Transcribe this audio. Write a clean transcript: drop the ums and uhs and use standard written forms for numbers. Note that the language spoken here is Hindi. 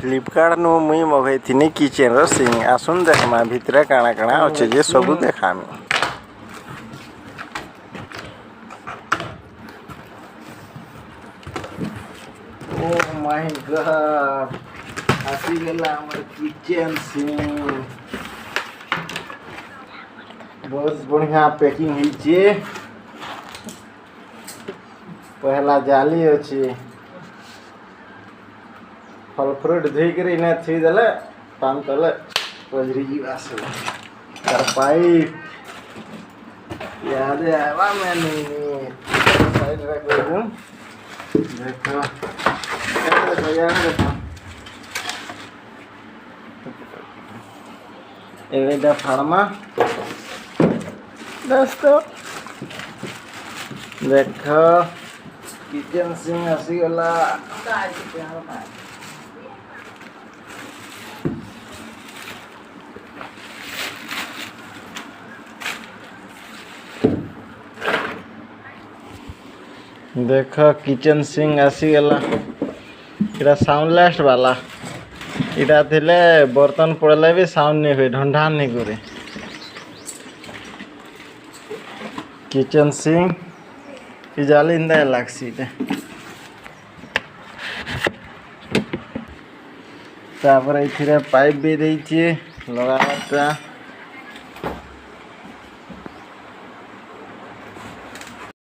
फ्लिपकार्ट नु मुई मगई थी किचेन रो सिंग आसुन देखमा भितर काଣା काଣା अच्छे जे सब देखामी। ओह माय गॉड आसी गेला हमर किचन सिंग बहुत बढ़िया पैकिंग हिचे पहला जाली अच्छी फल फ्रूट धोकर इन्हें थी देले पान तले पजरी जीवा से तार पाइप याद आवा मैंने साइड रख दूं देखो यार देखो एवेदा फार्मा दोस्तों देखो किचन सिंह आसी गला देख किचन सिंह आसी गला इटा साउंडलेस वाला इटा थिले बर्तन पड़ले भी साउंड नहीं हुए ढंढा नहीं करे किचन सिंह जाली इंदा लागसी तापर पाइप भी देइछे लगाता